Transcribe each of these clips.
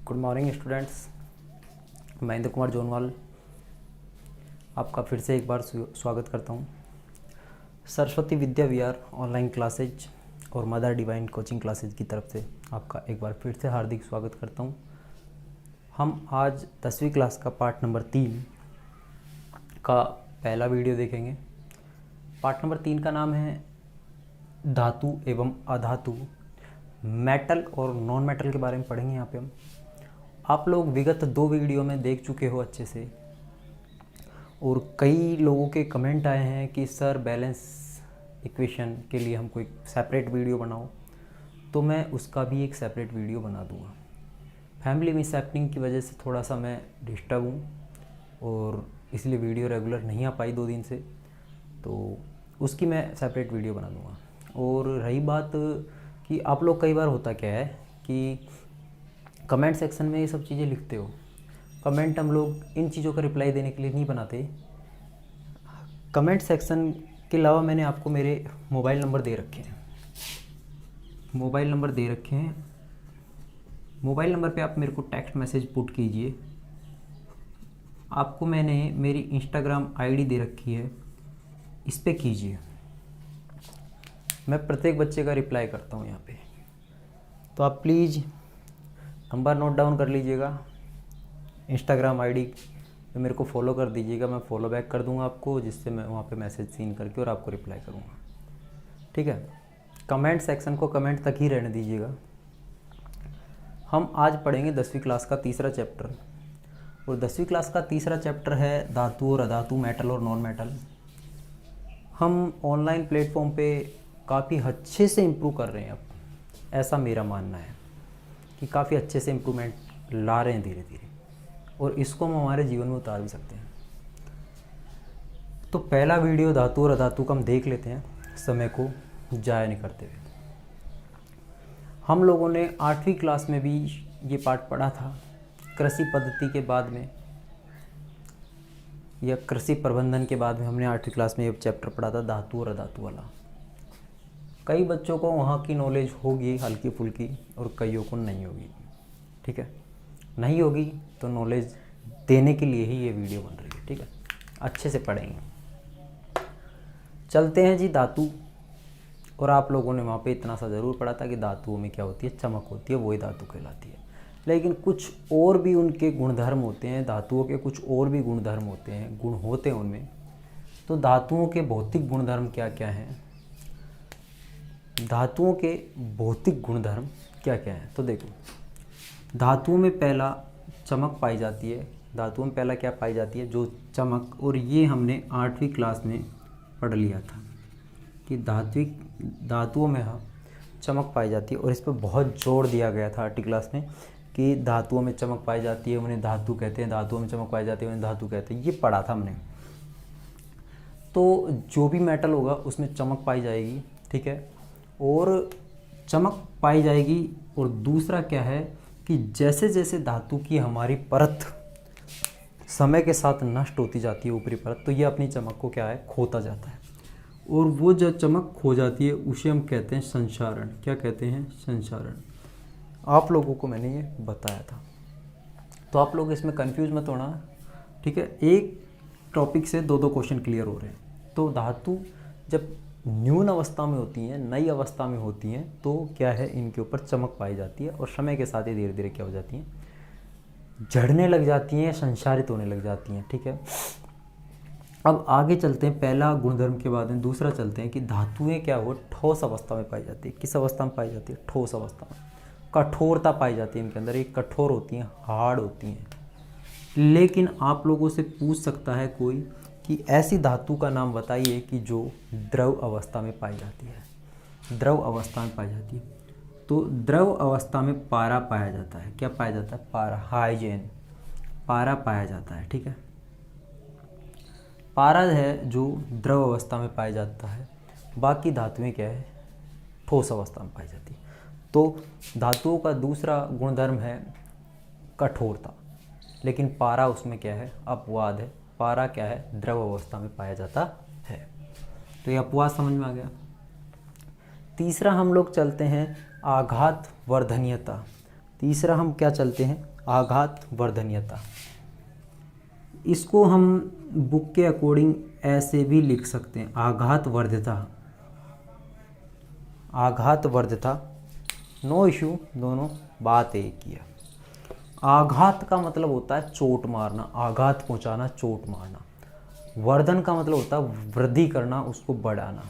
Good morning students. Mahendra Kumar Jonwal आपका फिर से एक बार स्वागत करता हूँ। सरस्वती विद्या विहार ऑनलाइन क्लासेज और मदर डिवाइन कोचिंग क्लासेज की तरफ से आपका एक बार फिर से हार्दिक स्वागत करता हूँ। हम आज 10वीं क्लास का पार्ट नंबर 3 का पहला वीडियो देखेंगे। पार्ट नंबर 3 का नाम है धातु एवं अधातु, मेटल और नॉन मेटल के बारे में पढ़ेंगे। यहाँ पे हम आप लोग विगत 2 वीडियो में देख चुके हो अच्छे से, और कई लोगों के कमेंट आए हैं कि सर बैलेंस इक्वेशन के लिए हमको एक सेपरेट वीडियो बनाओ, तो मैं उसका भी एक सेपरेट वीडियो बना दूंगा। फैमिली मिस हैपनिंग की वजह से थोड़ा सा मैं डिस्टर्ब हूँ और इसलिए वीडियो रेगुलर नहीं आ पाई 2 दिन से, तो उसकी मैं सेपरेट वीडियो बना दूंगा। और रही बात कि आप लोग कई बार होता क्या है कि कमेंट सेक्शन में ये सब चीज़ें लिखते हो, कमेंट हम लोग इन चीज़ों का रिप्लाई देने के लिए नहीं बनाते। कमेंट सेक्शन के अलावा मैंने आपको मेरे मोबाइल नंबर दे रखे हैं, मोबाइल नंबर पे आप मेरे को टेक्स्ट मैसेज पुट कीजिए। आपको मैंने मेरी इंस्टाग्राम आईडी दे रखी है, इस पे कीजिए। मैं प्रत्येक बच्चे का रिप्लाई करता हूँ यहाँ पे, तो आप प्लीज़ नंबर नोट डाउन कर लीजिएगा। इंस्टाग्राम आईडी पे मेरे को फॉलो कर दीजिएगा, मैं फॉलो बैक कर दूंगा आपको, जिससे मैं वहाँ पे मैसेज सीन करके और आपको रिप्लाई करूँगा। ठीक है, कमेंट सेक्शन को कमेंट तक ही रहने दीजिएगा। हम आज पढ़ेंगे 10वीं क्लास का तीसरा चैप्टर, और 10वीं क्लास का तीसरा चैप्टर है धातु और अधातु, मेटल और नॉन मेटल। हम ऑनलाइन प्लेटफॉर्म पे काफ़ी अच्छे से इम्प्रूव कर रहे हैं अब, ऐसा मेरा मानना है कि काफ़ी अच्छे से इम्प्रूवमेंट ला रहे हैं धीरे धीरे, और इसको हम हमारे जीवन में उतार भी सकते हैं। तो पहला वीडियो धातु और अधातु का हम देख लेते हैं, समय को जाया नहीं करते हुए। हम लोगों ने 8वीं क्लास में भी ये पाठ पढ़ा था, कृषि पद्धति के बाद में या कृषि प्रबंधन के बाद में हमने 8वीं क्लास में ये चैप्टर पढ़ा था, धातु और अधातु वाला। कई बच्चों को वहाँ की नॉलेज होगी हल्की फुल्की, और कईयों को नहीं होगी। ठीक है, नहीं होगी तो नॉलेज देने के लिए ही ये वीडियो बन रही है। ठीक है, अच्छे से पढ़ेंगे। चलते हैं जी धातु। और आप लोगों ने वहाँ पे इतना सा ज़रूर पढ़ा था कि धातुओं में क्या होती है, चमक होती है, वही धातु कहलाती है। लेकिन कुछ और भी उनके गुणधर्म होते हैं, धातुओं के कुछ और भी गुणधर्म होते हैं, गुण होते हैं उनमें। तो धातुओं के भौतिक गुणधर्म क्या क्या हैं, धातुओं के भौतिक गुणधर्म क्या क्या हैं, तो देखो। धातुओं में पहला चमक पाई जाती है। धातुओं में पहला क्या पाई जाती है, जो चमक। और ये हमने 8वीं क्लास में पढ़ लिया था कि धातुओं में चमक पाई जाती है, और इस पर बहुत जोर दिया गया था 8वीं क्लास में कि धातुओं में चमक पाई जाती है, उन्हें धातु कहते हैं, धातुओं में चमक पाई जाती है, उन्हें धातु कहते हैं। ये पढ़ा था हमने। तो जो भी मेटल होगा उसमें चमक पाई जाएगी। ठीक है, और चमक पाई जाएगी। और दूसरा क्या है कि जैसे जैसे धातु की हमारी परत समय के साथ नष्ट होती जाती है, ऊपरी परत, तो ये अपनी चमक को क्या है, खोता जाता है। और वो जो चमक खो जाती है उसे हम कहते हैं संक्षारण। क्या कहते हैं, संक्षारण। आप लोगों को मैंने ये बताया था, तो आप लोग इसमें कंफ्यूज मत होना। ठीक है, एक टॉपिक से 2 क्वेश्चन क्लियर हो रहे हैं। तो धातु जब न्यून अवस्था में होती हैं, नई अवस्था में होती हैं, तो क्या है, इनके ऊपर चमक पाई जाती है, और समय के साथ ही धीरे धीरे क्या हो जाती हैं, झड़ने लग जाती हैं, संक्षारित होने लग जाती हैं। ठीक है, अब आगे चलते हैं। पहला गुणधर्म के बाद में दूसरा चलते हैं कि धातुएं क्या हो, ठोस अवस्था में पाई जाती है। किस अवस्था में पाई जाती है, ठोस अवस्था में। कठोरता पाई जाती है इनके अंदर, एक कठोर होती हैं, हार्ड होती हैं। लेकिन आप लोगों से पूछ सकता है कोई कि ऐसी धातु का नाम बताइए कि जो द्रव अवस्था में पाई जाती है। द्रव अवस्था में पाई जाती है, तो द्रव अवस्था में पारा पाया जाता है। क्या पाया जाता है, पारा, हाइजेन, पारा पाया जाता है। ठीक है, पारा है जो द्रव अवस्था में पाया जाता है। बाकी धातुएं क्या है, ठोस अवस्था में पाई जाती है। तो धातुओं का दूसरा गुणधर्म है कठोरता, लेकिन पारा उसमें क्या है, अपवाद है। पारा क्या है, द्रव अवस्था में पाया जाता है। तो ये अपवाद समझ में आ गया। तीसरा हम लोग चलते हैं आघात वर्धनीयता। तीसरा हम क्या चलते हैं, आघात वर्धनीयता। इसको हम बुक के अकॉर्डिंग ऐसे भी लिख सकते हैं, आघात वर्ध्यता, आघात वर्ध्यता, नो इशू, दोनों बात एक ही है। आघात का मतलब होता है चोट मारना, आघात पहुंचाना, चोट मारना। वर्धन का मतलब होता है वृद्धि करना, उसको बढ़ाना।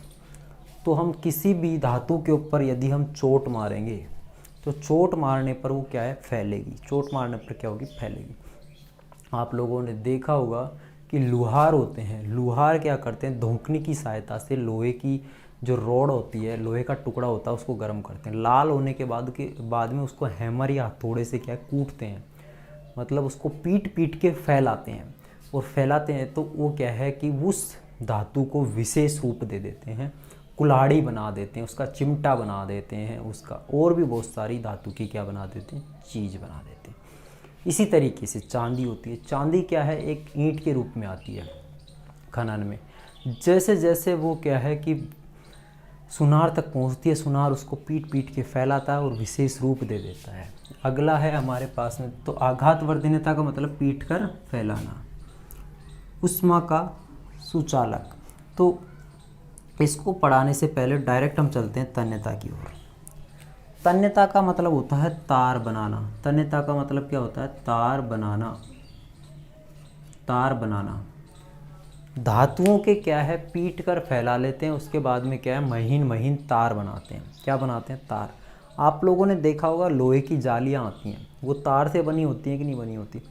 तो हम किसी भी धातु के ऊपर यदि हम चोट मारेंगे तो चोट मारने पर वो क्या है, फैलेगी। चोट मारने पर क्या होगी, फैलेगी। आप लोगों ने देखा होगा कि लुहार होते हैं, लुहार क्या करते हैं, धोंकनी की सहायता से लोहे की जो रॉड होती है, लोहे का टुकड़ा होता है, उसको गर्म करते हैं। लाल होने के बाद में उसको हैमर या हथौड़े से क्या कूटते हैं, मतलब उसको पीट पीट के फैलाते हैं। और फैलाते हैं तो वो क्या है कि उस धातु को विशेष रूप दे देते हैं, कुल्हाड़ी बना देते हैं, उसका चिमटा बना देते हैं, उसका और भी बहुत सारी धातु की क्या बना देते हैं, चीज़ बना देते हैं। इसी तरीके से चांदी होती है। चांदी क्या है, एक ईंट के रूप में आती है खनन में। जैसे जैसे वो क्या है कि सुनार तक पहुंचती है, सुनार उसको पीट पीट के फैलाता है और विशेष रूप दे देता है। अगला है हमारे पास में, तो आघात वर्धनीयता का मतलब पीट कर फैलाना। उष्मा का सुचालक, तो इसको पढ़ाने से पहले डायरेक्ट हम चलते हैं तन्यता की ओर। तन्यता का मतलब होता है तार बनाना। तन्यता का मतलब क्या होता है, तार बनाना, तार बनाना। धातुओं के क्या है, पीट कर फैला लेते हैं, उसके बाद में क्या है, महीन महीन तार बनाते हैं। क्या बनाते हैं, तार। आप लोगों ने देखा होगा लोहे की जालियां आती हैं, वो तार से बनी होती हैं कि नहीं बनी होती।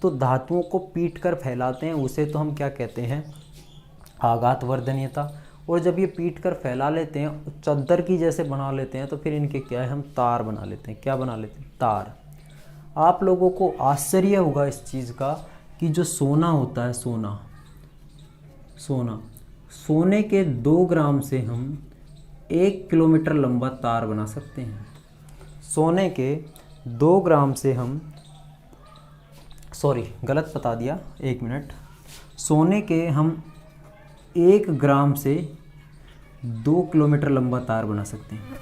तो धातुओं को पीट कर फैलाते हैं, उसे तो हम क्या कहते हैं, आघात वर्धनीयता। और जब ये पीट कर फैला लेते हैं, चद्दर की जैसे बना लेते हैं, तो फिर इनके क्या है, हम तार बना लेते हैं। क्या बना लेते हैं, तार। आप लोगों को आश्चर्य होगा इस चीज़ का कि जो सोना होता है, सोना, सोने के 2 ग्राम से हम 1 किलोमीटर लंबा तार बना सकते हैं। सोने के 2 ग्राम से हम, सॉरी गलत बता दिया, 1 मिनट। सोने के हम 1 ग्राम से 2 किलोमीटर लंबा तार बना सकते हैं।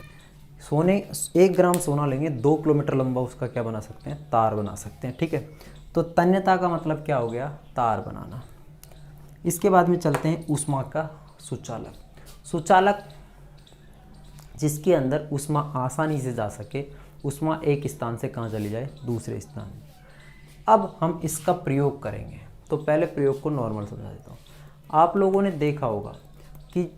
सोने 1 ग्राम सोना लेंगे, 2 किलोमीटर लंबा उसका क्या बना सकते हैं, तार बना सकते हैं। ठीक है, तो तन्यता का मतलब क्या हो गया, तार बनाना। इसके बाद में चलते हैं ऊष्मा का सुचालक। सुचालक जिसके अंदर ऊष्मा आसानी से जा सके, ऊष्मा एक स्थान से कहाँ चली जाए, दूसरे स्थान। अब हम इसका प्रयोग करेंगे, तो पहले प्रयोग को नॉर्मल समझा देता हूँ। आप लोगों ने देखा होगा कि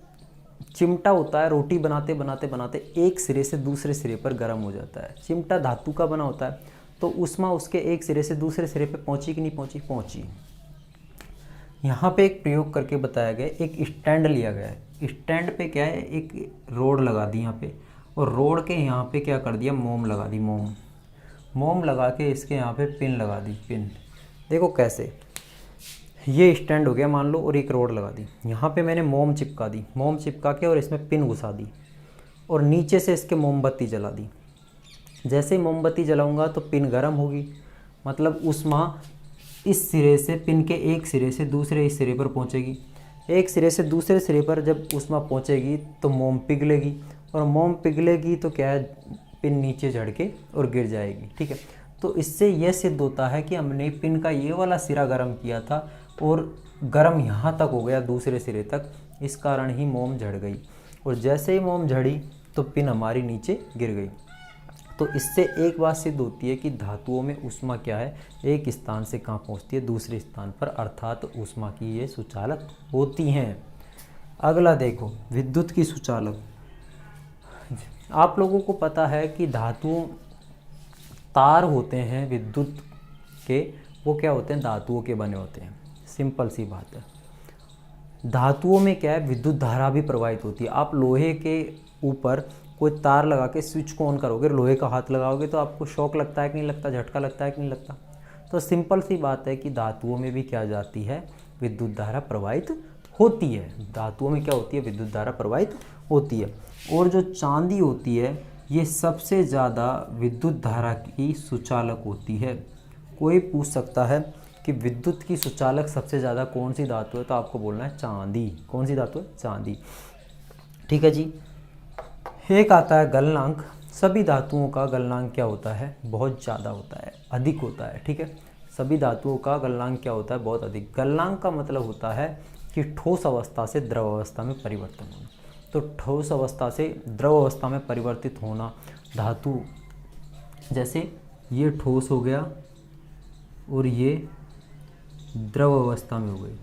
चिमटा होता है, रोटी बनाते बनाते बनाते एक सिरे से दूसरे सिरे पर गर्म हो जाता है। चिमटा धातु का बना होता है, तो ऊष्मा उसके एक सिरे से दूसरे सिरे पर पहुंची कि नहीं पहुंची, पहुंची। यहाँ पे एक प्रयोग करके बताया गया, एक स्टैंड लिया गया है। स्टैंड पे क्या है, एक रोड लगा दी यहाँ पे, और रोड के यहाँ पे क्या कर दिया, मोम लगा दी, मोम लगा के इसके यहाँ पे पिन लगा दी, पिन। देखो कैसे, ये स्टैंड हो गया मान लो, और एक रोड लगा दी। यहाँ पे मैंने मोम चिपका दी, मोम चिपका के और इसमें पिन घुसा दी, और नीचे से इसके मोमबत्ती जला दी। जैसे ही मोमबत्ती जलाऊंगा तो पिन गर्म होगी, मतलब ऊष्मा इस सिरे से, पिन के एक सिरे से दूसरे इस सिरे पर पहुंचेगी। एक सिरे से दूसरे सिरे पर जब ऊष्मा पहुंचेगी तो मोम पिघलेगी, और मोम पिघलेगी तो क्या है, पिन नीचे झड़ के और गिर जाएगी। ठीक है, तो इससे यह सिद्ध होता है कि हमने पिन का ये वाला सिरा गर्म किया था, और गर्म यहाँ तक हो गया दूसरे सिरे तक, इस कारण ही मोम झड़ गई। और जैसे ही मोम झड़ी तो पिन हमारी नीचे गिर गई। तो इससे एक बात सिद्ध होती है कि धातुओं में ऊष्मा क्या है, एक स्थान से कहाँ पहुँचती है, दूसरे स्थान पर, अर्थात ऊष्मा की ये सुचालक होती हैं। अगला देखो, विद्युत की सुचालक। आप लोगों को पता है कि धातुओं, तार होते हैं विद्युत के, वो क्या होते हैं, धातुओं के बने होते हैं। सिंपल सी बात है। धातुओं में क्या है, विद्युत धारा भी प्रवाहित होती है। आप लोहे के ऊपर कोई तार लगा के स्विच को ऑन करोगे, लोहे का हाथ लगाओगे, तो आपको शॉक लगता है कि नहीं लगता, झटका लगता है कि नहीं लगता। तो सिंपल सी बात है कि धातुओं में भी क्या जाती है, विद्युत धारा प्रवाहित होती है। धातुओं में क्या होती है, विद्युत धारा प्रवाहित होती है। और जो चांदी होती है, ये सबसे ज़्यादा विद्युत धारा की सुचालक होती है। कोई पूछ सकता है कि विद्युत की सुचालक सबसे ज़्यादा कौन सी धातु है, तो आपको बोलना है चांदी। कौन सी धातु है, चांदी। ठीक है जी। एक आता है गलनांक। सभी धातुओं का गलनांक क्या होता है, बहुत ज़्यादा होता है, अधिक होता है, ठीक है। सभी धातुओं का गलनांक क्या होता है, बहुत अधिक। गलनांक का मतलब होता है कि ठोस अवस्था से द्रव अवस्था में परिवर्तन होना। तो ठोस अवस्था से द्रव अवस्था में परिवर्तित होना धातु, जैसे ये ठोस हो गया और ये द्रव अवस्था में हो गई।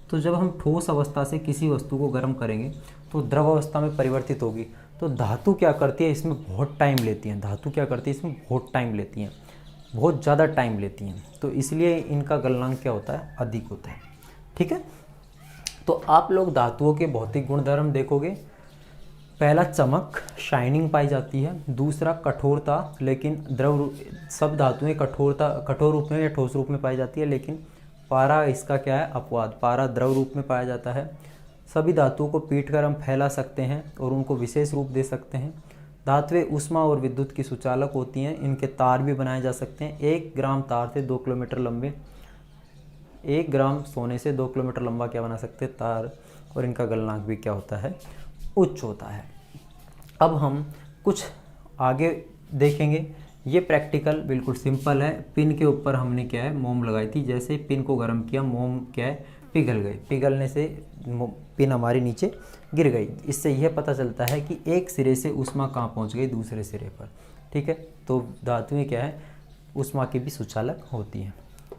तो जब हम ठोस अवस्था से किसी वस्तु को गर्म करेंगे तो द्रव अवस्था में परिवर्तित होगी। तो धातु क्या करती है, इसमें बहुत टाइम लेती हैं। धातु क्या करती है, इसमें बहुत टाइम लेती हैं, बहुत ज़्यादा टाइम लेती हैं। तो इसलिए इनका गलनांक क्या होता है, अधिक होता है, ठीक है। तो आप लोग धातुओं के भौतिक गुणधर्म देखोगे। पहला चमक, शाइनिंग पाई जाती है। दूसरा कठोरता, लेकिन द्रव, सब धातुएं कठोर रूप में या ठोस रूप में पाई जाती है, लेकिन पारा इसका क्या है, अपवाद। पारा द्रव रूप में पाया जाता है। सभी धातुओं को पीटकर हम फैला सकते हैं और उनको विशेष रूप दे सकते हैं। धातुएं ऊष्मा और विद्युत की सुचालक होती हैं। इनके तार भी बनाए जा सकते हैं। 1 ग्राम तार से 2 किलोमीटर लंबे, 1 ग्राम सोने से 2 किलोमीटर लंबा क्या बना सकते हैं, तार। और इनका गलनांक भी क्या होता है, उच्च होता है। अब हम कुछ आगे देखेंगे। ये प्रैक्टिकल बिल्कुल सिंपल है। पिन के ऊपर हमने क्या है, मोम लगाई थी। जैसे पिन को गर्म किया, मोम क्या है, पिघल गई। पिघलने से पिन हमारी नीचे गिर गई। इससे यह पता चलता है कि एक सिरे से ऊष्मा कहाँ पहुंच गई, दूसरे सिरे पर, ठीक है। तो धातुएं क्या है, ऊष्मा की भी सुचालक होती हैं।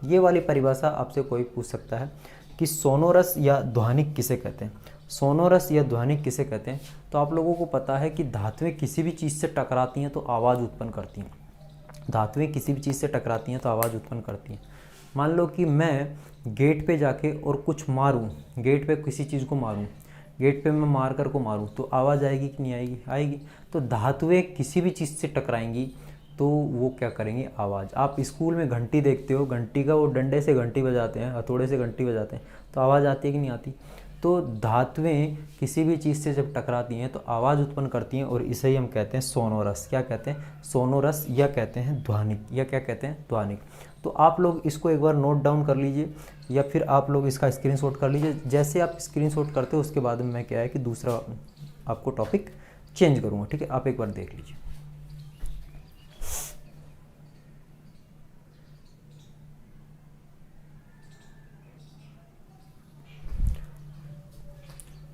ये वाली परिभाषा आपसे कोई पूछ सकता है कि सोनोरस या ध्वनिक किसे कहते हैं। सोनोरस या ध्वनिक किसे कहते हैं, तो आप लोगों को पता है कि धातुएं किसी भी चीज़ से टकराती हैं तो आवाज़ उत्पन्न करती हैं। धातुएं किसी भी चीज़ से टकराती हैं तो आवाज़ उत्पन्न करती हैं। मान लो कि मैं गेट पे जाके और कुछ मारूं, गेट पे किसी चीज़ को मारूं, गेट पे मैं मार कर को मारूं, तो आवाज़ आएगी कि नहीं आएगी, आएगी। तो धातुएं किसी भी चीज़ से टकराएंगी तो वो क्या करेंगे, आवाज़। आप स्कूल में घंटी देखते हो, घंटी का वो डंडे से घंटी बजाते हैं, हथौड़े से घंटी बजाते हैं, तो आवाज़ आती है कि नहीं आती। तो धातुएं किसी भी चीज़ से जब टकराती हैं तो आवाज़ उत्पन्न करती हैं और इसे ही हम कहते हैं सोनोरस। क्या कहते हैं, सोनोरस, या कहते हैं ध्वनिक, या क्या कहते हैं, ध्वनिक। तो आप लोग इसको एक बार नोट डाउन कर लीजिए या फिर आप लोग इसका स्क्रीनशॉट कर लीजिए। जैसे आप स्क्रीनशॉट करते हो उसके बाद में मैं क्या है कि दूसरा आपको टॉपिक चेंज करूँगा, ठीक है। आप एक बार देख लीजिए।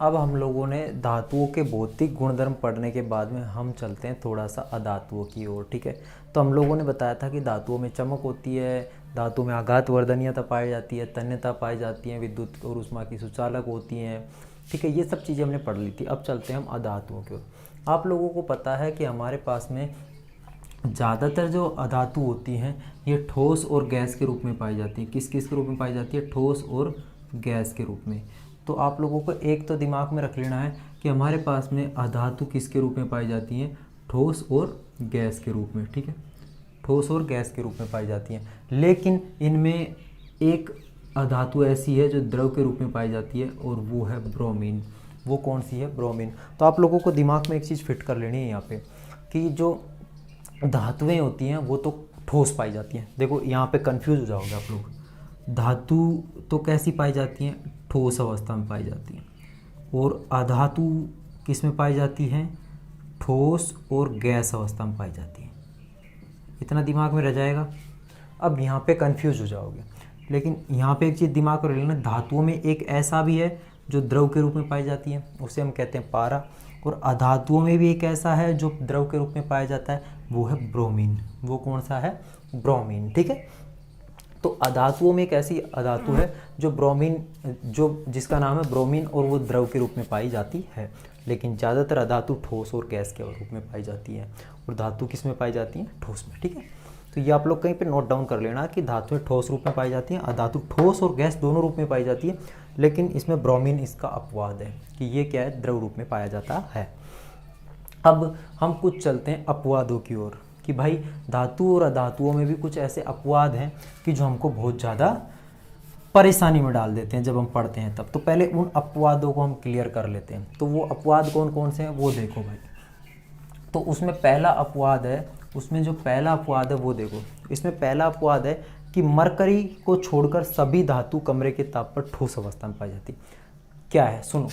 अब हम लोगों ने धातुओं के भौतिक गुणधर्म पढ़ने के बाद में हम चलते हैं थोड़ा सा अधातुओं की ओर, ठीक है। तो हम लोगों ने बताया था कि धातुओं में चमक होती है, धातुओं में आघात वर्धनीयता पाई जाती है, तन्यता पाई जाती है, विद्युत और ऊष्मा की सुचालक होती हैं, ठीक है। ये सब चीज़ें हमने पढ़ ली थी। अब चलते हैं हम अधातुओं की ओर। आप लोगों को पता है कि हमारे पास में ज़्यादातर जो अधातु होती हैं ये ठोस और गैस के रूप में पाई जाती हैं। किस किस के रूप में पाई जाती है, ठोस और गैस के रूप में। तो आप लोगों को एक तो दिमाग में रख लेना है कि हमारे पास में अधातु किसके रूप में पाई जाती हैं, ठोस और गैस के रूप में, ठीक है। ठोस और गैस के रूप में पाई जाती हैं। लेकिन इनमें एक अधातु ऐसी है जो द्रव के रूप में पाई जाती है और वो है ब्रोमीन। वो कौन सी है, ब्रोमीन। तो आप लोगों को दिमाग में एक चीज़ फिट कर लेनी है यहाँ पे कि जो धातुएं होती हैं वो तो ठोस पाई जाती हैं। देखो यहाँ पे कंफ्यूज हो जाओगे आप लोग। धातु तो कैसी पाई जाती हैं, ठोस अवस्था में पाई जाती हैं। और अधातु किस में पाई जाती हैं, ठोस और गैस अवस्था में पाई जाती हैं। इतना दिमाग में रह जाएगा। अब यहाँ पे कंफ्यूज हो जाओगे, लेकिन यहाँ पे एक चीज़ दिमाग में रह लेना, धातुओं में एक ऐसा भी है जो द्रव के रूप में पाई जाती है, उसे हम कहते हैं पारा। और अधातुओं में भी एक ऐसा है जो द्रव के रूप में पाया जाता है, वो है ब्रोमीन। वो कौन सा है, ब्रोमीन, ठीक है। तो अधातुओं में एक ऐसी अधातु है जो ब्रोमीन, जो जिसका नाम है ब्रोमीन, और वो द्रव के रूप में पाई जाती है। लेकिन ज़्यादातर अधातु ठोस और गैस के रूप में पाई जाती है और धातु किस में पाई जाती हैं, ठोस में, ठीक है। तो ये आप लोग कहीं पे नोट डाउन कर लेना कि धातुएं ठोस रूप में पाई जाती हैं, अधातु ठोस और गैस दोनों रूप में पाई जाती है, लेकिन इसमें ब्रोमीन इसका अपवाद है कि ये क्या है, द्रव रूप में पाया जाता है। अब हम कुछ चलते हैं अपवादों की ओर कि भाई धातु और अधातुओं में भी कुछ ऐसे अपवाद हैं कि जो हमको बहुत ज़्यादा परेशानी में डाल देते हैं जब हम पढ़ते हैं तब। तो पहले उन अपवादों को हम क्लियर कर लेते हैं। तो वो अपवाद कौन कौन से हैं वो देखो भाई। तो उसमें पहला अपवाद है, उसमें जो पहला अपवाद है वो देखो। इसमें पहला अपवाद है कि मरकरी को छोड़कर सभी धातु कमरे के ताप पर ठोस अवस्था में पाई जाती। क्या है, सुनो।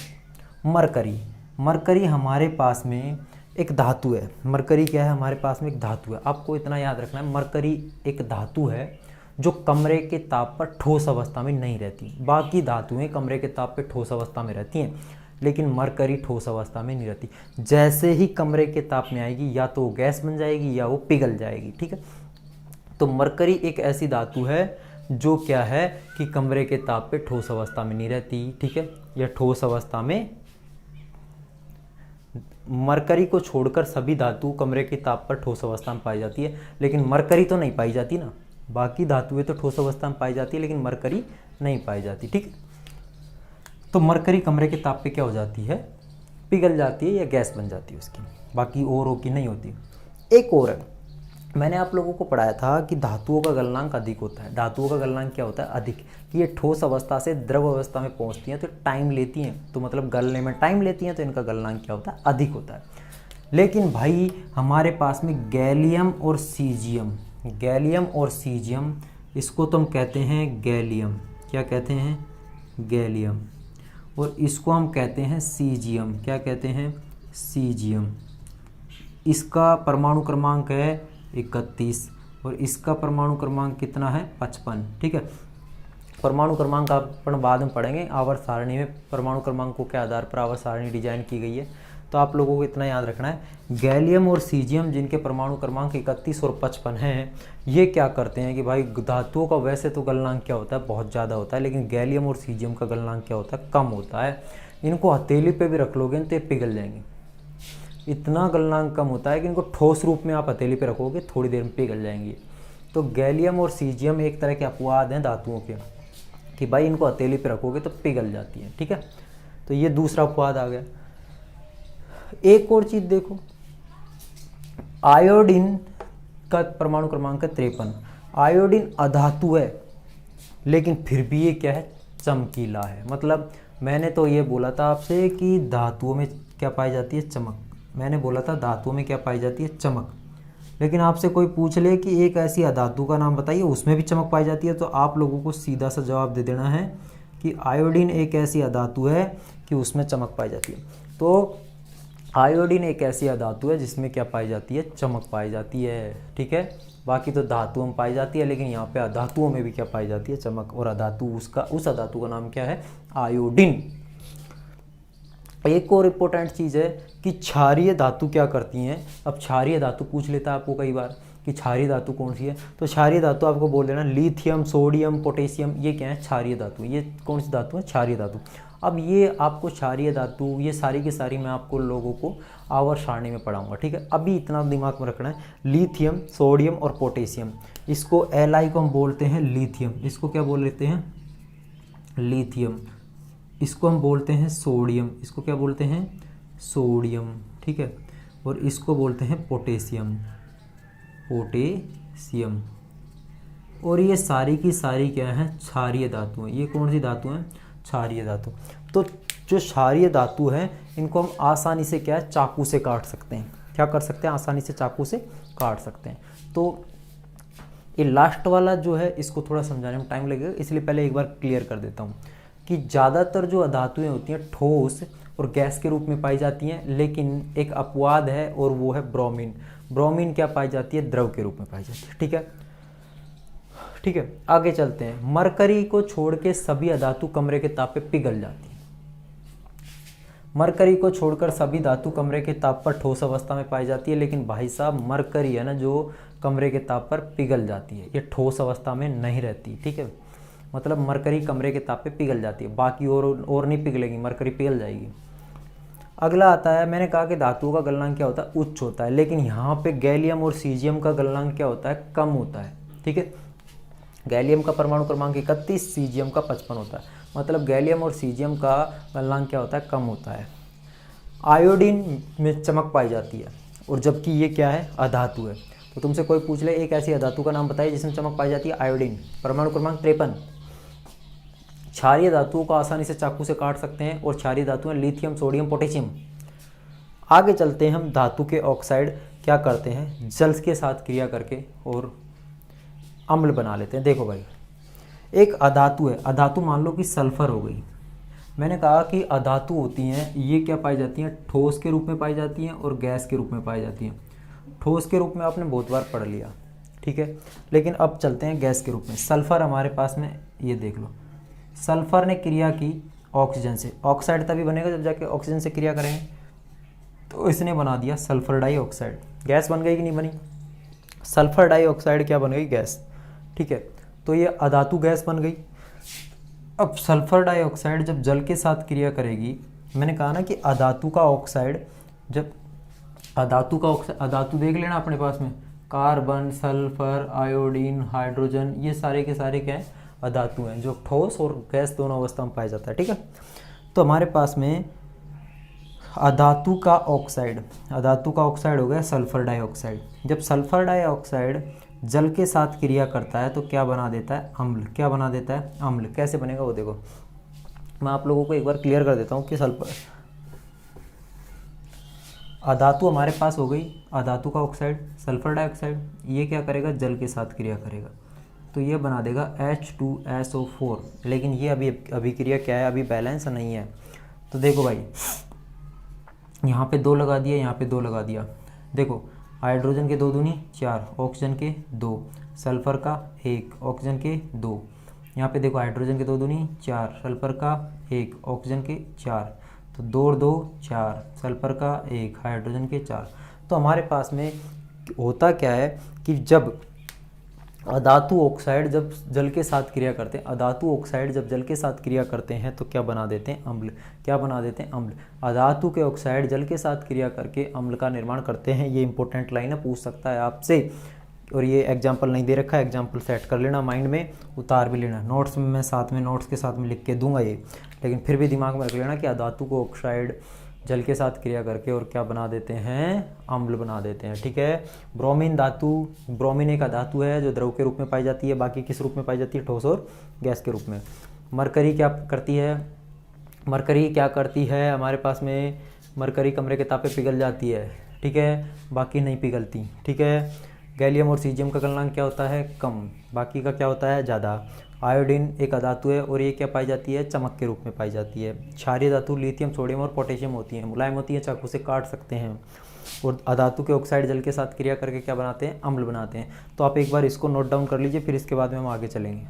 मरकरी हमारे पास में एक धातु है, मरकरी क्या है हमारे पास में, एक धातु है। आपको इतना याद रखना है, मरकरी एक धातु है जो कमरे के ताप पर ठोस अवस्था में नहीं रहती। बाकी धातुएं कमरे के ताप पर ठोस अवस्था में रहती हैं, लेकिन मरकरी ठोस अवस्था में नहीं रहती। जैसे ही कमरे के ताप में आएगी या तो गैस बन जाएगी या वो पिघल जाएगी, ठीक है। तो मरकरी एक ऐसी धातु है जो क्या है कि कमरे के ताप पे ठोस अवस्था में नहीं रहती, ठीक है। यह ठोस अवस्था में, मरकरी को छोड़कर सभी धातु कमरे के ताप पर ठोस अवस्था में पाई जाती है, लेकिन मरकरी तो नहीं पाई जाती ना। बाकी धातुएं तो ठोस अवस्था में पाई जाती है, लेकिन मरकरी नहीं पाई जाती, ठीक है। तो मरकरी कमरे के ताप पे क्या हो जाती है, पिघल जाती है या गैस बन जाती है उसकी, बाकी और की नहीं होती। एक और है, मैंने आप लोगों को पढ़ाया था कि धातुओं का गलनांक अधिक होता है। धातुओं का गलनांक क्या होता है, अधिक, कि ये ठोस अवस्था से द्रव अवस्था में पहुंचती हैं तो टाइम लेती हैं, तो मतलब गलने में टाइम लेती हैं, तो इनका गलनांक क्या होता है, अधिक होता है। लेकिन भाई हमारे पास में गैलियम और सीजियम, गैलियम और सीजियम, इसको तो हम कहते हैं गैलियम, क्या कहते हैं, गैलियम, और इसको हम कहते हैं सीजियम, क्या कहते हैं, सीजियम। इसका परमाणु क्रमांक है 31 और इसका परमाणु क्रमांक कितना है, 55, ठीक है। परमाणु क्रमांक अपन बाद में पढ़ेंगे, आवर्त सारणी में परमाणु क्रमांकों के आधार पर आवर्त सारणी डिजाइन की गई है। तो आप लोगों को इतना याद रखना है, गैलियम और सीजियम जिनके परमाणु क्रमांक 31 और 55 हैं, ये क्या करते हैं कि भाई धातुओं का वैसे तो गलनांक क्या होता है, बहुत ज़्यादा होता है, लेकिन गैलियम और सीजियम का गलनांक क्या होता है, कम होता है। इनको हथेली पे भी रख लोगे तो ये पिघल जाएंगे, इतना गलनांक कम होता है कि इनको ठोस रूप में आप हथेली पे रखोगे थोड़ी देर में पिघल जाएंगे। तो गैलियम और सीजियम एक तरह के अपवाद हैं धातुओं के, कि भाई इनको हथेली पे रखोगे तो पिघल जाती है, ठीक है। तो ये दूसरा अपवाद आ गया। एक और चीज देखो, आयोडीन का परमाणु क्रमांक है 53। आयोडीन अधातु है, लेकिन फिर भी ये क्या है, चमकीला है। मतलब मैंने तो ये बोला था आपसे कि धातुओं में क्या पाई जाती है, चमक। मैंने बोला था धातुओं में क्या पाई जाती है, चमक। लेकिन आपसे कोई पूछ ले कि एक ऐसी अधातु का नाम बताइए उसमें भी चमक पाई जाती है, तो आप लोगों को सीधा सा जवाब दे देना है कि आयोडीन एक ऐसी अधातु है कि उसमें चमक पाई जाती है। तो आयोडीन एक ऐसी अधातु है जिसमें क्या पाई जाती है, चमक पाई जाती है, ठीक है। बाकी तो धातुओं में पाई जाती है, लेकिन यहाँ पे अधातुओं में भी क्या पाई जाती है, चमक। और अधातु उस अधातु का नाम क्या है, आयोडीन। एक और इम्पोर्टेंट चीज़ है कि क्षारीय धातु क्या करती हैं। अब क्षारीय धातु पूछ लेता है आपको कई बार कि क्षारीय धातु कौन सी है, तो क्षारीय धातु आपको बोल देना लिथियम, सोडियम, पोटेशियम, ये क्या है, क्षारीय धातु। ये कौन सी धातु है, क्षारीय धातु। अब ये आपको क्षारीय धातु ये सारी की सारी मैं आपको लोगों को आवर्त सारणी में पढ़ाऊंगा, ठीक है। अभी इतना दिमाग में रखना है, लिथियम, सोडियम और पोटेशियम, इसको Li को हम बोलते हैं लिथियम, इसको क्या बोल लेते हैं, लिथियम। इसको हम बोलते हैं सोडियम, इसको क्या बोलते हैं, सोडियम, ठीक है। और इसको बोलते हैं पोटेशियम, पोटेशियम। और ये सारी की सारी क्या है, क्षारीय धातु हैं। ये कौन सी धातु हैं, क्षारीय धातु। तो जो क्षारीय धातु है इनको हम आसानी से क्या है, चाकू से काट सकते हैं। क्या कर सकते हैं, आसानी से चाकू से काट सकते हैं। तो ये लास्ट वाला जो है इसको थोड़ा समझाने में टाइम लगेगा, इसलिए पहले एक बार क्लियर कर देता हूँ कि ज़्यादातर जो धातुएं होती हैं ठोस और गैस के रूप में पाई जाती हैं, लेकिन एक अपवाद है और वो है ब्रोमीन। ब्रोमीन क्या पाई जाती है, द्रव के रूप में पाई जाती है, ठीक है। ठीक है, आगे चलते हैं। मरकरी को छोड़ के सभी अधातु कमरे के ताप पे पिघल जाती है। मरकरी को छोड़कर सभी धातु कमरे के ताप पर ठोस अवस्था में पाई जाती है, लेकिन भाई साहब मरकरी है ना जो कमरे के ताप पर पिघल जाती है, ये ठोस अवस्था में नहीं रहती, ठीक है। मतलब मरकरी कमरे के ताप पे पिघल जाती है, बाकी और नहीं पिघलेगी, मरकरी पिघल जाएगी। अगला आता है, मैंने कहा कि धातुओं का गलनांक क्या होता है, उच्च होता है, लेकिन यहाँ पे गैलियम और सीजियम का गलनांक क्या होता है, कम होता है, ठीक है। गैलियम का परमाणु क्रमांक 31, सीजियम का 55 होता है, मतलब गैलियम और सीजियम का गलनांक क्या होता है, कम होता है। आयोडीन में चमक पाई जाती है, और जबकि ये क्या है, अधातु है। तो तुमसे कोई पूछ ले एक ऐसी अधातु का नाम बताइए जिसमें चमक पाई जाती है, आयोडीन, परमाणु क्रमांक 53। क्षारीय धातुओं को आसानी से चाकू से काट सकते हैं, और क्षारीय धातु हैं लिथियम, सोडियम, पोटेशियम। आगे चलते हैं, हम धातु के ऑक्साइड क्या करते हैं, जल के साथ क्रिया करके और अम्ल बना लेते हैं। देखो भाई, एक अधातु है, अधातु मान लो कि सल्फर हो गई, मैंने कहा कि अधातु होती हैं, ये क्या पाई जाती हैं, ठोस के रूप में पाई जाती हैं और गैस के रूप में पाई जाती हैं। ठोस के रूप में आपने बहुत बार पढ़ लिया, ठीक है, लेकिन अब चलते हैं गैस के रूप में। सल्फ़र हमारे पास में, ये देख लो, सल्फ़र ने क्रिया की ऑक्सीजन से, ऑक्साइड तभी बनेगा जब जाके ऑक्सीजन से क्रिया करेंगे, तो इसने बना दिया सल्फ़र डाइऑक्साइड। गैस बन गई कि नहीं बनी, सल्फ़र डाइऑक्साइड क्या बन गई, गैस, ठीक है। तो ये अधातु गैस बन गई। अब सल्फ़र डाइऑक्साइड जब जल के साथ क्रिया करेगी, मैंने कहा ना कि अधातु का ऑक्साइड, जब अधातु का ऑक्साइड, अधातु देख लेना अपने पास में, कार्बन, सल्फर, आयोडीन, हाइड्रोजन, ये सारे के सारे क्या हैं, अधातु हैं, जो ठोस और गैस दोनों अवस्था में पाया जाता है, ठीक है। तो हमारे पास में अधातु का ऑक्साइड, अधातु का ऑक्साइड हो गया सल्फर डाइऑक्साइड। जब सल्फर डाइऑक्साइड जल के साथ क्रिया करता है तो क्या बना देता है, अम्ल। क्या बना देता है, अम्ल। कैसे बनेगा वो देखो, मैं आप लोगों को एक बार क्लियर कर देता हूँ कि सल्फर, अधातु हमारे पास हो गई, अधातु का ऑक्साइड सल्फर डाइऑक्साइड, ये क्या करेगा, जल के साथ क्रिया करेगा, तो ये बना देगा H2SO4। लेकिन ये अभी अभिक्रिया क्या है, अभी बैलेंस नहीं है। तो देखो भाई, यहाँ पे 2 लगा दिया, यहाँ पे 2 लगा दिया, देखो हाइड्रोजन के 2 दूनी 4, ऑक्सीजन के 2, सल्फर का 1, ऑक्सीजन के 2, यहाँ पे देखो हाइड्रोजन के 2 दूनी 4, सल्फर का 1, ऑक्सीजन के 4, तो 2 और 2 4, सल्फर का 1, हाइड्रोजन के 4। तो हमारे पास में होता क्या है कि जब अधातु ऑक्साइड जब जल के साथ क्रिया करते हैं, अधातु ऑक्साइड जब जल के साथ क्रिया करते हैं तो क्या बना देते हैं, अम्ल। क्या बना देते हैं, अम्ल। अधातु के ऑक्साइड जल के साथ क्रिया करके अम्ल का निर्माण करते हैं। ये इंपॉर्टेंट लाइन है, पूछ सकता है आपसे, और ये एग्जाम्पल नहीं दे रखा है, एग्जाम्पल सेट कर लेना, माइंड में उतार भी लेना, नोट्स में मैं साथ में नोट्स के साथ में लिख के दूंगा ये, लेकिन फिर भी दिमाग में रख लेना कि अधातु को ऑक्साइड जल के साथ क्रिया करके और क्या बना देते हैं, अम्ल बना देते हैं, ठीक है। ब्रोमीन धातु, ब्रोमीन एक धातु है जो द्रव के रूप में पाई जाती है, बाकी किस रूप में पाई जाती है, ठोस और गैस के रूप में। मरकरी क्या करती है, मरकरी क्या करती है, हमारे पास में मरकरी कमरे के तापे पिघल जाती है, ठीक है, बाकी नहीं पिघलती, ठीक है। गैलियम और सीजियम का गलनांक क्या होता है, कम, बाकी का क्या होता है, ज़्यादा। आयोडीन एक अधातु है और ये क्या पाई जाती है, चमक के रूप में पाई जाती है। क्षारीय धातु लिथियम, सोडियम और पोटेशियम होती हैं, मुलायम होती है, चाकू से काट सकते हैं। और अधातु के ऑक्साइड जल के साथ क्रिया करके क्या बनाते हैं, अम्ल बनाते हैं। तो आप एक बार इसको नोट डाउन कर लीजिए, फिर इसके बाद में हम आगे चलेंगे।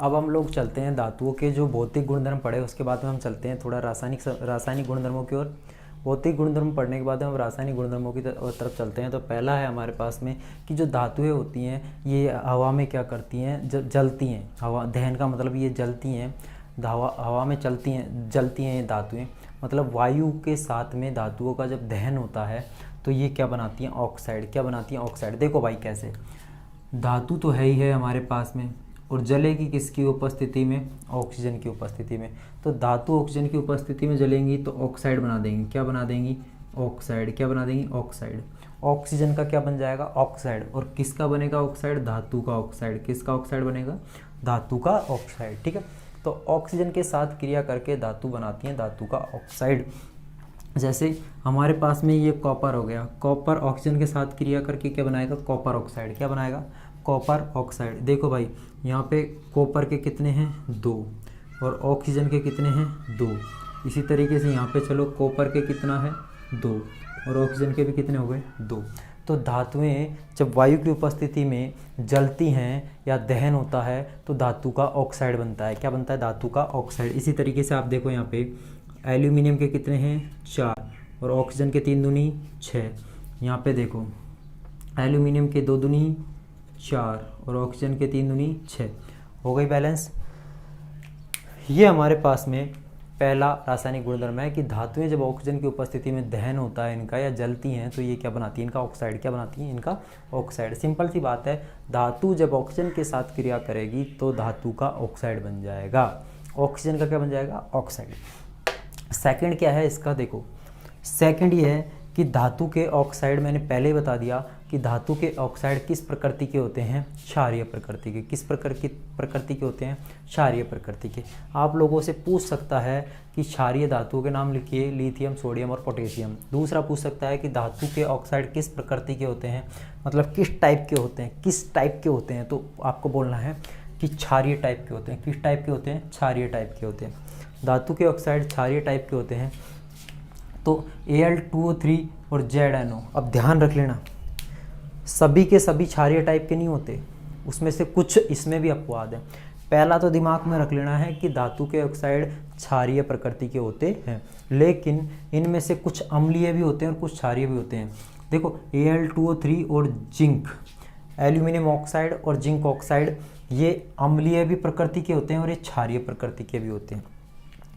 अब हम लोग चलते हैं धातुओं के जो भौतिक गुणधर्म पढ़े, उसके बाद में हम चलते हैं थोड़ा रासायनिक गुणधर्मों की ओर। भौतिक गुणधर्म पढ़ने के बाद हम रासायनिक गुणधर्मों की तरफ चलते हैं। तो पहला है हमारे पास में कि जो धातुएं होती हैं ये हवा में क्या करती हैं, जलती हैं। हवा, दहन का मतलब ये जलती हैं, हवा में जलती हैं ये धातुएं, मतलब वायु के साथ में धातुओं का जब दहन होता है तो ये क्या बनाती हैं, ऑक्साइड। क्या बनाती हैं, ऑक्साइड। देखो भाई कैसे, धातु तो है ही है हमारे पास में, और जलेगी किसकी उपस्थिति में, ऑक्सीजन की उपस्थिति में। तो धातु ऑक्सीजन की उपस्थिति में जलेंगी तो ऑक्साइड बना देंगी। क्या बना देंगी, ऑक्साइड। क्या बना देंगी, ऑक्साइड। ऑक्सीजन का क्या बन जाएगा, ऑक्साइड। और किसका बनेगा ऑक्साइड, धातु का ऑक्साइड। किसका ऑक्साइड बनेगा, धातु का ऑक्साइड, ठीक है। तो ऑक्सीजन के साथ क्रिया करके धातु बनाती हैं धातु का ऑक्साइड। जैसे हमारे पास में ये कॉपर हो गया, कॉपर ऑक्सीजन के साथ क्रिया करके क्या बनाएगा, कॉपर ऑक्साइड। क्या बनाएगा, कॉपर ऑक्साइड। देखो भाई यहाँ पे कॉपर के कितने हैं, 2, और ऑक्सीजन के कितने हैं, 2। इसी तरीके से यहाँ पे चलो कॉपर के कितना है, 2, और ऑक्सीजन के भी कितने हो गए, 2। तो धातुएं जब वायु की उपस्थिति में जलती हैं या दहन होता है तो धातु का ऑक्साइड बनता है। क्या बनता है, धातु का ऑक्साइड। इसी तरीके से आप देखो यहाँ पे एल्यूमिनियम के कितने हैं, 4, और ऑक्सीजन के 3 दूनी 6। यहाँ पे देखो एल्यूमिनियम के 2 दूनी 4 और ऑक्सीजन के 3 दूनी 6। हो गई बैलेंस। ये हमारे पास में पहला रासायनिक गुणधर्म है कि धातुएं जब ऑक्सीजन की उपस्थिति में दहन होता है इनका या जलती हैं तो ये क्या बनाती है, इनका ऑक्साइड। क्या बनाती हैं, इनका ऑक्साइड। सिंपल सी बात है, धातु जब ऑक्सीजन के साथ क्रिया करेगी तो धातु का ऑक्साइड बन जाएगा। ऑक्सीजन का क्या बन जाएगा, ऑक्साइड। सेकंड क्या है इसका, देखो सेकंड ये है कि धातु के ऑक्साइड, मैंने पहले ही बता दिया, कि धातु के ऑक्साइड किस प्रकृति के होते हैं, क्षारीय प्रकृति के। किस प्रकृति के होते हैं, क्षारीय प्रकृति के। आप लोगों से पूछ सकता है कि क्षारीय धातुओं के नाम लिखिए, लिथियम, सोडियम और पोटेशियम। दूसरा पूछ सकता है कि धातु के ऑक्साइड किस प्रकृति के होते हैं, मतलब किस टाइप के होते हैं, किस टाइप के होते हैं। तो आपको बोलना है कि क्षारीय टाइप के होते हैं। किस टाइप के होते हैं, क्षारीय टाइप के होते हैं। धातु के ऑक्साइड क्षारीय टाइप के होते हैं। तो Al2O3 और ZNO, अब ध्यान रख लेना, सभी के सभी क्षारीय टाइप के नहीं होते, उसमें से कुछ इसमें भी अपवाद है। पहला तो दिमाग में रख लेना है कि धातु के ऑक्साइड क्षारीय प्रकृति के होते हैं, लेकिन इनमें से कुछ अम्लीय भी होते हैं और कुछ क्षारीय भी होते हैं। देखो Al2O3 और जिंक, एल्यूमिनियम ऑक्साइड और जिंक ऑक्साइड, ये अम्लीय भी प्रकृति के होते हैं और ये क्षारीय प्रकृति के भी होते हैं।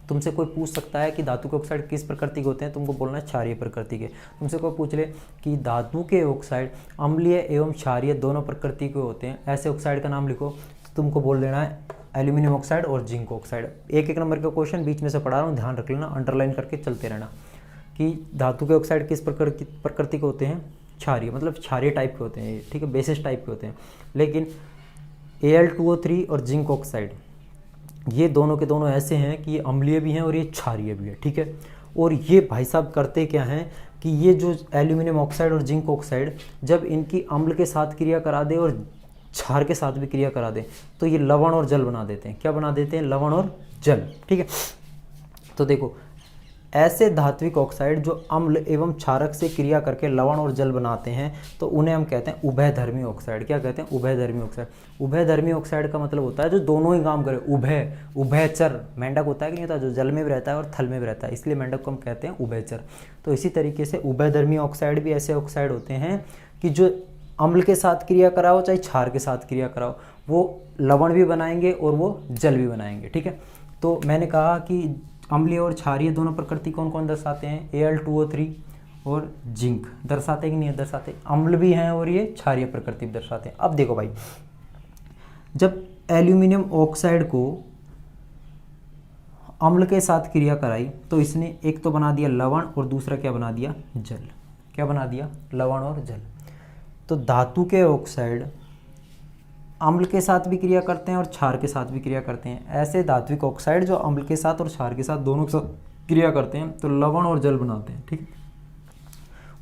तुमसे कोई पूछ सकता है कि धातु के ऑक्साइड किस प्रकृति के होते हैं, तुमको बोलना है क्षारीय प्रकृति के। तुमसे कोई पूछ ले कि धातु के ऑक्साइड अम्लीय एवं क्षारीय दोनों प्रकृति के होते हैं, ऐसे ऑक्साइड का नाम लिखो, तो तुमको बोल देना है एल्यूमिनियम ऑक्साइड और जिंक ऑक्साइड। एक एक नंबर का क्वेश्चन बीच में से पढ़ा रहा हूँ, ध्यान रख लेना, अंडरलाइन करके चलते रहना कि धातु के ऑक्साइड किस प्रकृति के होते हैं, क्षारीय, मतलब क्षारीय टाइप के होते हैं, ठीक है, बेसिस टाइप के होते हैं। लेकिन Al2O3 और जिंक ऑक्साइड ये दोनों के दोनों ऐसे हैं कि ये अम्लीय भी हैं और ये क्षारीय भी है, ठीक है। और ये भाई साहब करते क्या हैं कि ये जो एल्यूमिनियम ऑक्साइड और जिंक ऑक्साइड जब इनकी अम्ल के साथ क्रिया करा दे और क्षार के साथ भी क्रिया करा दे तो ये लवण और जल बना देते हैं। क्या बना देते हैं, लवण और जल, ठीक है। तो देखो ऐसे धात्विक ऑक्साइड जो अम्ल एवं क्षारक से क्रिया करके लवण और जल बनाते हैं तो उन्हें हम कहते हैं उभयधर्मी ऑक्साइड। क्या कहते हैं, उभयधर्मी ऑक्साइड। उभयधर्मी ऑक्साइड का मतलब होता है जो दोनों ही काम करे, उभयचर। मेंढक होता है कि नहीं होता, जो जल में भी रहता है और थल में भी रहता है, इसलिए मेंढक को हम कहते हैं उभयचर। तो इसी तरीके से उभयधर्मी ऑक्साइड भी ऐसे ऑक्साइड होते हैं कि जो अम्ल के साथ क्रिया कराओ चाहे क्षार के साथ क्रिया कराओ, वो लवण भी बनाएंगे और वो जल भी बनाएंगे, ठीक है। तो मैंने कहा कि अम्लीय और क्षारीय दोनों प्रकृति कौन कौन दर्शाते हैं, Al2O3 और जिंक दर्शाते कि नहीं दर्शाते, अम्ल भी हैं और ये क्षारीय प्रकृति भी दर्शाते हैं। अब देखो भाई, जब एल्यूमिनियम ऑक्साइड को अम्ल के साथ क्रिया कराई तो इसने एक तो बना दिया लवण और दूसरा क्या बना दिया, जल। क्या बना दिया, लवण और जल। तो धातु के ऑक्साइड अम्ल के साथ भी क्रिया करते हैं और क्षार के साथ भी क्रिया करते हैं। ऐसे धात्विक ऑक्साइड जो अम्ल के साथ और क्षार के साथ दोनों के साथ क्रिया करते हैं तो लवण और जल बनाते हैं, ठीक है।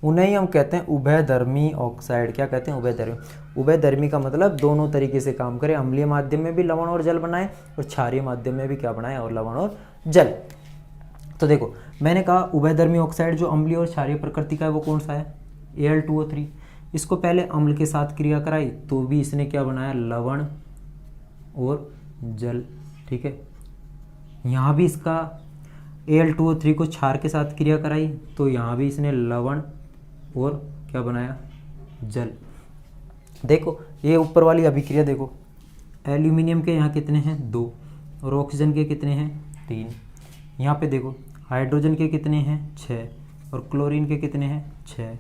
उन्हें ही हम कहते हैं उभयधर्मी ऑक्साइड। क्या कहते हैं, उभयधर्मी। उभयधर्मी का मतलब दोनों तरीके से काम करे, अम्लीय माध्यम में भी लवण और जल बनाए और क्षारीय माध्यम में भी क्या बनाए, और लवण और जल। तो देखो मैंने कहा उभयधर्मी ऑक्साइड जो अम्लीय और क्षारीय प्रकृति का है वो कौन सा है, Al2O3। इसको पहले अम्ल के साथ क्रिया कराई तो भी इसने क्या बनाया, लवण और जल, ठीक है। यहाँ भी इसका Al2O3 को क्षार के साथ क्रिया कराई तो यहाँ भी इसने लवण और क्या बनाया, जल। देखो ये ऊपर वाली अभिक्रिया देखो, एल्यूमिनियम के यहाँ कितने हैं, 2 और ऑक्सीजन के कितने हैं, 3। यहाँ पे देखो हाइड्रोजन के कितने हैं, 6 और क्लोरीन के कितने हैं, 6।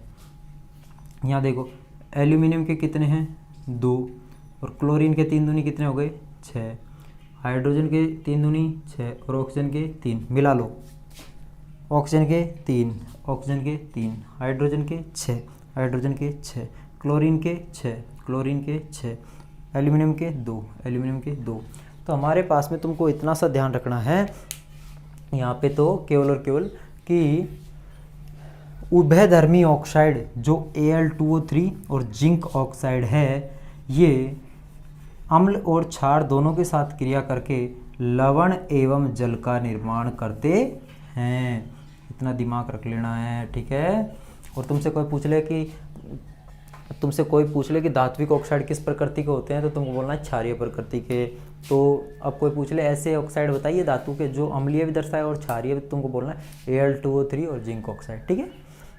यहाँ देखो एल्यूमिनियम के कितने हैं, 2 और क्लोरीन के 3 दूनी कितने हो गए, 6। हाइड्रोजन के 3 दूनी 6 और ऑक्सीजन के 3, मिला लो, ऑक्सीजन के 3, ऑक्सीजन के 3, हाइड्रोजन के 6, हाइड्रोजन के 6, क्लोरीन के 6, क्लोरीन के 6, एल्यूमिनियम के 2, एल्यूमिनियम के 2। तो हमारे पास में तुमको इतना सा ध्यान रखना है यहाँ पे तो केवल और केवल कि उभयधर्मी ऑक्साइड जो Al2O3 और जिंक ऑक्साइड है ये अम्ल और क्षार दोनों के साथ क्रिया करके लवण एवं जल का निर्माण करते हैं। इतना दिमाग रख लेना है, ठीक है। और तुमसे कोई पूछ ले कि धात्विक ऑक्साइड किस प्रकृति के होते हैं तो तुमको बोलना है क्षारीय प्रकृति के। तो अब कोई पूछ ले ऐसे ऑक्साइड बताइए धातु के जो अम्लीय भी दर्शाए और क्षारीय भी, तुमको बोलना है Al2O3 और जिंक ऑक्साइड, ठीक है।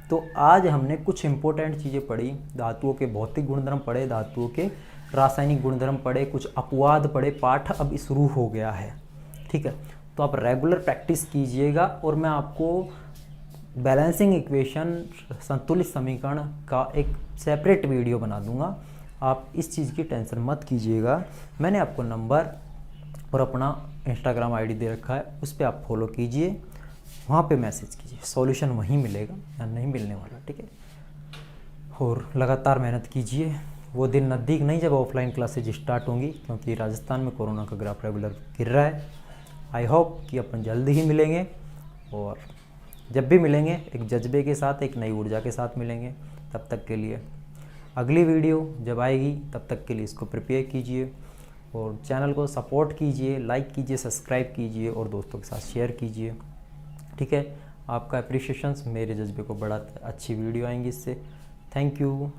तो आज हमने कुछ इंपॉर्टेंट चीज़ें पढ़ी, धातुओं के भौतिक गुणधर्म पढ़े, धातुओं के रासायनिक गुणधर्म पढ़े, कुछ अपवाद पढ़े। पाठ अब शुरू हो गया है, ठीक है। तो आप रेगुलर प्रैक्टिस कीजिएगा और मैं आपको बैलेंसिंग इक्वेशन, संतुलित समीकरण का एक सेपरेट वीडियो बना दूंगा। आप इस चीज़ की टेंशन मत कीजिएगा। मैंने आपको नंबर और अपना इंस्टाग्राम आईडी दे रखा है, उस पर आप फॉलो कीजिए, वहाँ पे मैसेज कीजिए, सॉल्यूशन वहीं मिलेगा या नहीं मिलने वाला, ठीक है। और लगातार मेहनत कीजिए। वो दिन नज़दीक नहीं जब ऑफलाइन क्लासेज स्टार्ट होंगी, क्योंकि राजस्थान में कोरोना का ग्राफ रेगुलर गिर रहा है। आई होप कि अपन जल्दी ही मिलेंगे, और जब भी मिलेंगे एक जज्बे के साथ, एक नई ऊर्जा के साथ मिलेंगे। तब तक के लिए अगली वीडियो जब आएगी तब तक के लिए इसको प्रिपेयर कीजिए, और चैनल को सपोर्ट कीजिए, लाइक कीजिए, सब्सक्राइब कीजिए और दोस्तों के साथ शेयर कीजिए। ठीक है, आपका अप्रिशिएशंस मेरे जज्बे को बढ़ाता है। अच्छी वीडियो आएंगी इससे। Thank you.